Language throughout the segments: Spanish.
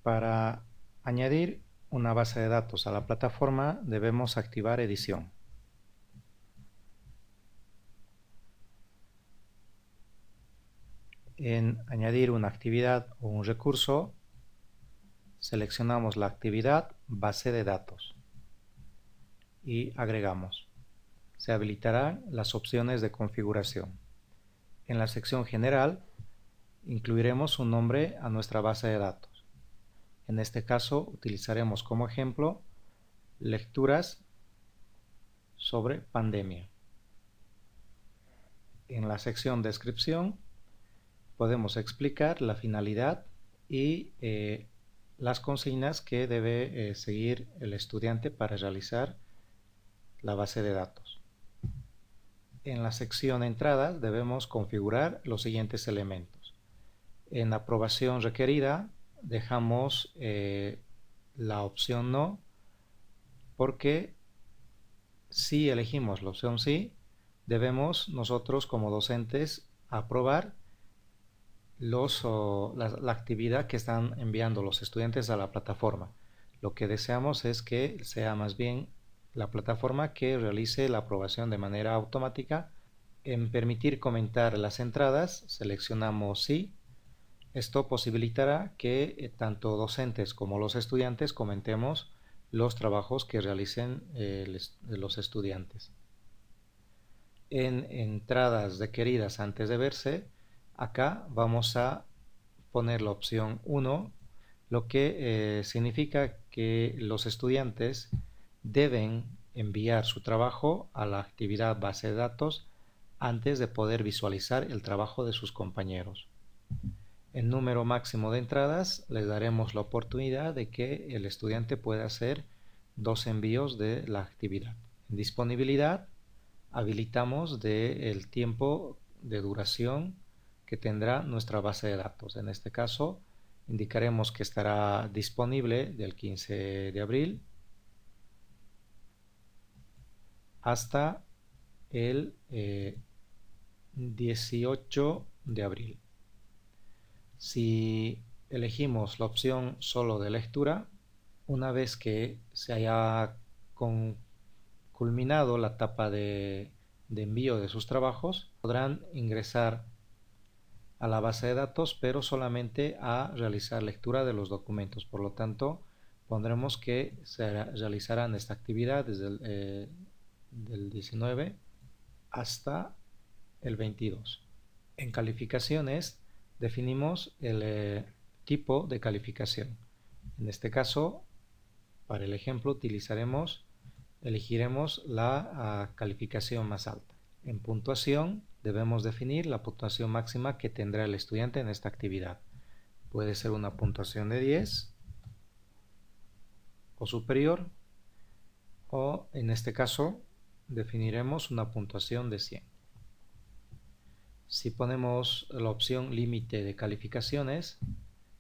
Para añadir una base de datos a la plataforma debemos activar edición. En añadir una actividad o un recurso, seleccionamos la actividad base de datos y agregamos. Se habilitarán las opciones de configuración. En la sección general incluiremos un nombre a nuestra base de datos. En este caso utilizaremos como ejemplo lecturas sobre pandemia. En la sección descripción podemos explicar la finalidad y las consignas que debe seguir el estudiante para realizar la base de datos. En la sección entradas debemos configurar los siguientes elementos. En aprobación requerida dejamos la opción no, porque si elegimos la opción sí, debemos nosotros como docentes aprobar la actividad que están enviando los estudiantes a la plataforma. Lo que deseamos es que sea más bien la plataforma que realice la aprobación de manera automática. En permitir comentar las entradas, seleccionamos sí. Esto posibilitará que tanto docentes como los estudiantes comentemos los trabajos que realicen los estudiantes. En entradas requeridas antes de verse, acá vamos a poner la opción 1, lo que significa que los estudiantes deben enviar su trabajo a la actividad base de datos antes de poder visualizar el trabajo de sus compañeros. En número máximo de entradas les daremos la oportunidad de que el estudiante pueda hacer 2 envíos de la actividad. En disponibilidad habilitamos el tiempo de duración que tendrá nuestra base de datos. En este caso indicaremos que estará disponible del 15 de abril hasta el 18 de abril. Si elegimos la opción solo de lectura, una vez que se haya culminado la etapa de envío de sus trabajos, podrán ingresar a la base de datos, pero solamente a realizar lectura de los documentos. Por lo tanto, pondremos que se realizarán esta actividad desde del 19 hasta el 22. En calificaciones definimos el tipo de calificación. En este caso, para el ejemplo, elegiremos la calificación más alta. En puntuación debemos definir la puntuación máxima que tendrá el estudiante en esta actividad. Puede ser una puntuación de 10 o superior, o en este caso definiremos una puntuación de 100. Si ponemos la opción límite de calificaciones,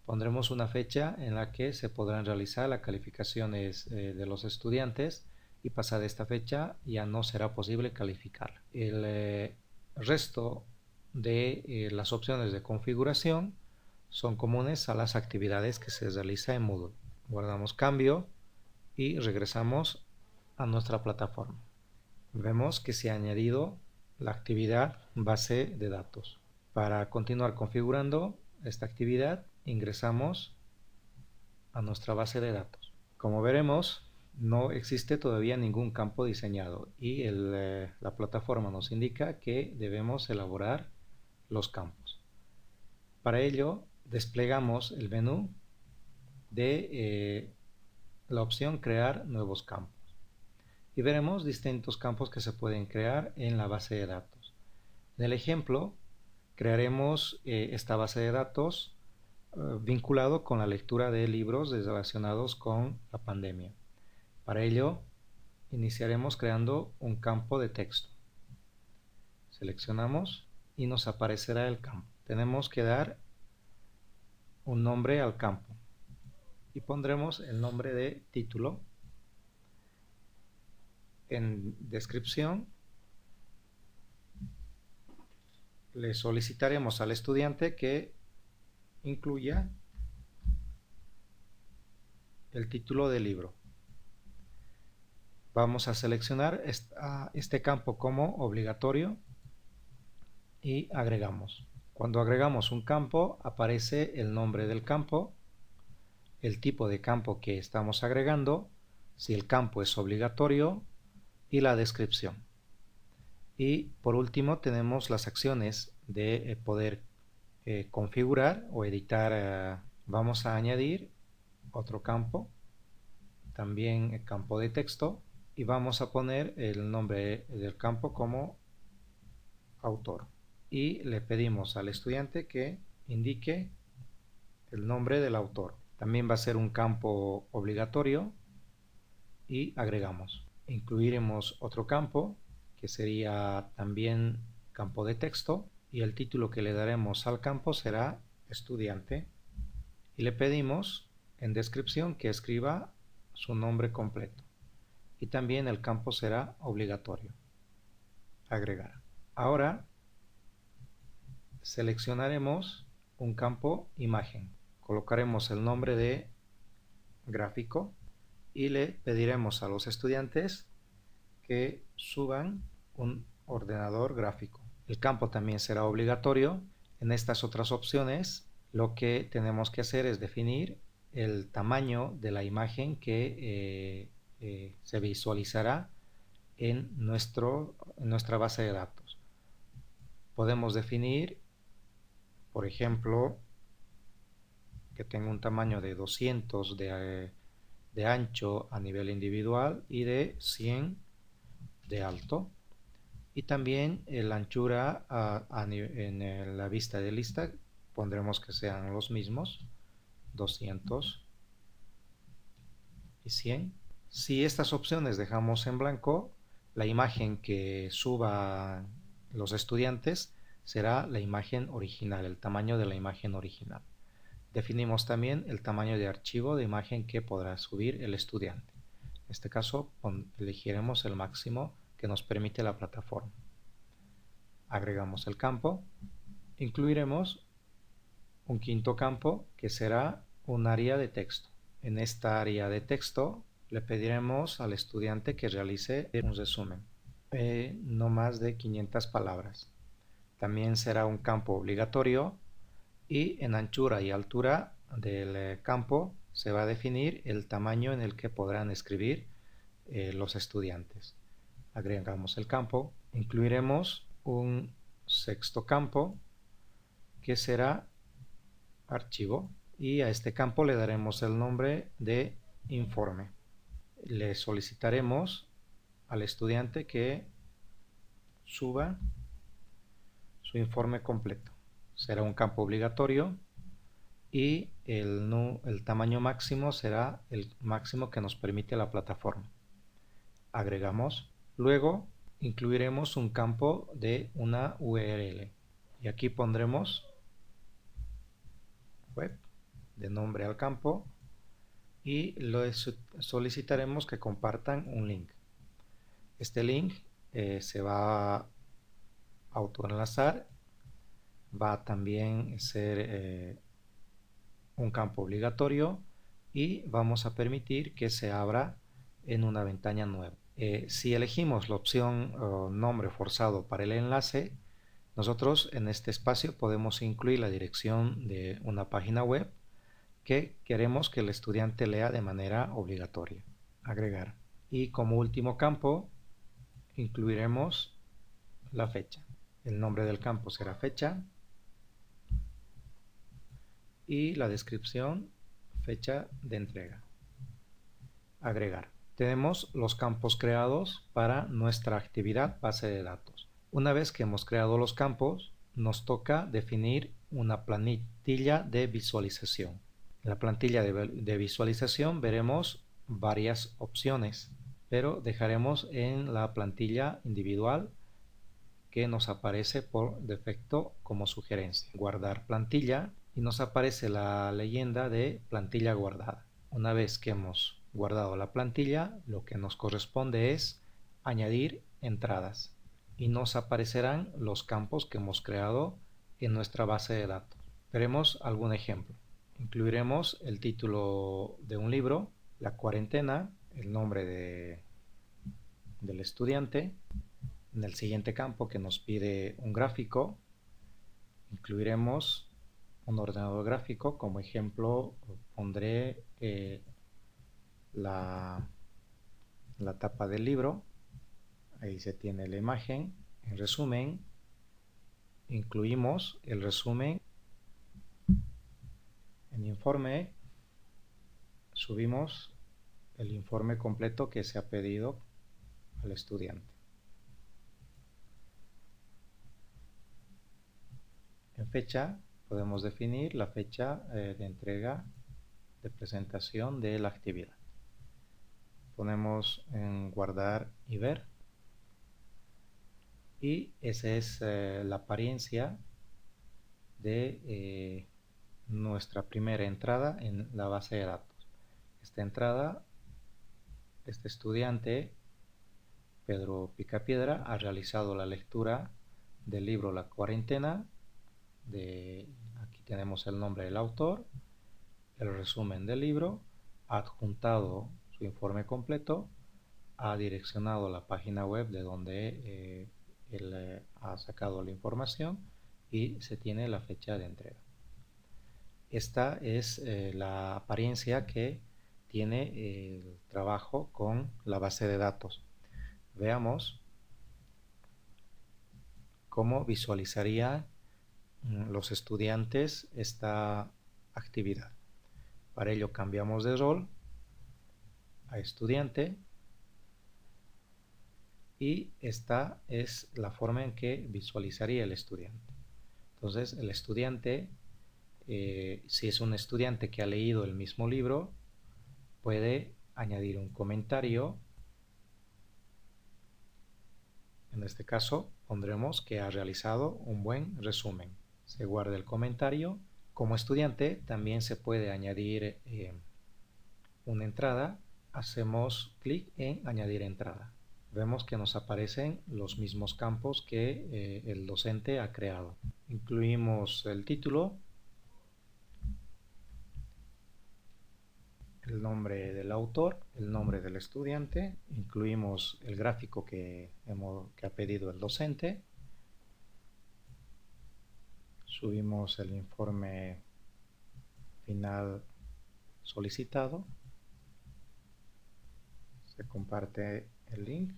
pondremos una fecha en la que se podrán realizar las calificaciones de los estudiantes, y pasada esta fecha ya no será posible calificar. El resto de las opciones de configuración son comunes a las actividades que se realiza en Moodle. Guardamos cambio y regresamos a nuestra plataforma. Vemos que se ha añadido la actividad base de datos. Para continuar configurando esta actividad, ingresamos a nuestra base de datos. Como veremos, no existe todavía ningún campo diseñado y la plataforma nos indica que debemos elaborar los campos. Para ello, desplegamos el menú de la opción crear nuevos campos y veremos distintos campos que se pueden crear en la base de datos. En el ejemplo, crearemos esta base de datos vinculado con la lectura de libros relacionados con la pandemia. Para ello, iniciaremos creando un campo de texto. Seleccionamos y nos aparecerá el campo. Tenemos que dar un nombre al campo y pondremos el nombre de título. En descripción Le solicitaremos al estudiante que incluya el título del libro. Vamos a seleccionar este campo como obligatorio y agregamos. Cuando agregamos un campo, aparece el nombre del campo, el tipo de campo que estamos agregando, si el campo es obligatorio y la descripción. Y por último tenemos las acciones de poder configurar o editar. Vamos a añadir otro campo, también el campo de texto, y vamos a poner el nombre del campo como autor. Y le pedimos al estudiante que indique el nombre del autor. También va a ser un campo obligatorio y agregamos. Incluiremos otro campo que sería también campo de texto y el título que le daremos al campo será estudiante y le pedimos en descripción que escriba su nombre completo y también el campo será obligatorio. Agregar. Ahora seleccionaremos un campo imagen. Colocaremos el nombre de gráfico y le pediremos a los estudiantes que suban un ordenador gráfico. El campo también será obligatorio. En estas otras opciones lo que tenemos que hacer es definir el tamaño de la imagen que se visualizará en nuestra base de datos. Podemos definir, por ejemplo, que tenga un tamaño de 200 de ancho a nivel individual y de 100 de alto. Y también la anchura en la vista de lista pondremos que sean los mismos, 200 y 100. Si estas opciones dejamos en blanco, la imagen que suba los estudiantes será la imagen original, el tamaño de la imagen original. Definimos también el tamaño de archivo de imagen que podrá subir el estudiante. En este caso elegiremos el máximo que nos permite la plataforma. Agregamos el campo. Incluiremos un quinto campo que será un área de texto. En esta área de texto le pediremos al estudiante que realice un resumen, no más de 500 palabras. También será un campo obligatorio y en anchura y altura del campo se va a definir el tamaño en el que podrán escribir los estudiantes. Agregamos el campo, incluiremos un sexto campo que será archivo y a este campo le daremos el nombre de informe. Le solicitaremos al estudiante que suba su informe completo. Será un campo obligatorio y el tamaño máximo será el máximo que nos permite la plataforma. Agregamos. Luego incluiremos un campo de una URL y aquí pondremos web de nombre al campo y solicitaremos que compartan un link. Este link se va a autoenlazar, va a también ser un campo obligatorio y vamos a permitir que se abra en una ventana nueva. Si elegimos la opción nombre forzado para el enlace, nosotros en este espacio podemos incluir la dirección de una página web que queremos que el estudiante lea de manera obligatoria. Agregar. Y como último campo incluiremos la fecha. El nombre del campo será fecha y la descripción fecha de entrega. Agregar. Tenemos los campos creados para nuestra actividad base de datos. Una vez que hemos creado los campos, nos toca definir una plantilla de visualización. En la plantilla de visualización veremos varias opciones, pero dejaremos en la plantilla individual que nos aparece por defecto como sugerencia. Guardar plantilla y nos aparece la leyenda de plantilla guardada. Una vez que hemos guardado la plantilla, lo que nos corresponde es añadir entradas. y nos aparecerán los campos que hemos creado en nuestra base de datos. Veremos algún ejemplo. Incluiremos el título de un libro, la cuarentena, el nombre del estudiante. En el siguiente campo que nos pide un gráfico, incluiremos un ordenador gráfico. Como ejemplo pondré la tapa del libro. Ahí se tiene la imagen. En resumen, incluimos el resumen. En informe, subimos el informe completo que se ha pedido al estudiante. En fecha, podemos definir la fecha de entrega de presentación de la actividad. Ponemos en guardar y ver. Y esa es la apariencia de nuestra primera entrada en la base de datos. Esta entrada, este estudiante, Pedro Picapiedra, ha realizado la lectura del libro La cuarentena. Aquí tenemos el nombre del autor, el resumen del libro, ha adjuntado su informe completo, ha direccionado la página web de donde él ha sacado la información y se tiene la fecha de entrega. Esta es la apariencia que tiene el trabajo con la base de datos. Veamos cómo visualizarían los estudiantes esta actividad. Para ello cambiamos de rol a estudiante y esta es la forma en que visualizaría el estudiante. Entonces el estudiante, si es un estudiante que ha leído el mismo libro, puede añadir un comentario. En este caso pondremos que ha realizado un buen resumen. Se guarda el comentario. Como estudiante también se puede añadir una entrada. Hacemos clic en añadir entrada. Vemos que nos aparecen los mismos campos que el docente ha creado. Incluimos el título, el nombre del autor, el nombre del estudiante, incluimos el gráfico que ha pedido el docente, subimos el informe final solicitado, se comparte el link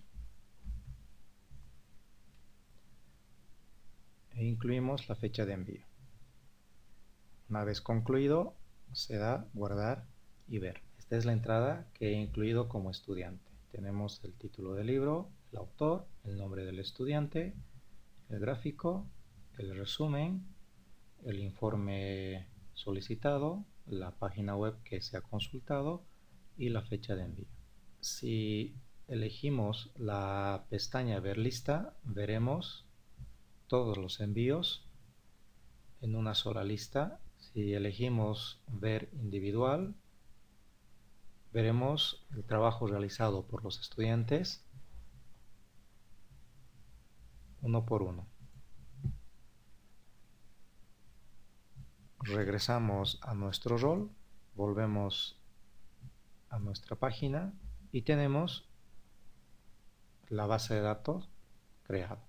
e incluimos la fecha de envío. Una vez concluido, se da guardar y ver. Esta es la entrada que he incluido como estudiante. Tenemos el título del libro, el autor, el nombre del estudiante, el gráfico, el resumen, el informe solicitado, la página web que se ha consultado y la fecha de envío. Si elegimos la pestaña Ver lista, veremos todos los envíos en una sola lista. Si elegimos Ver individual, veremos el trabajo realizado por los estudiantes uno por uno. Regresamos a nuestro rol, volvemos a nuestra página y tenemos la base de datos creada.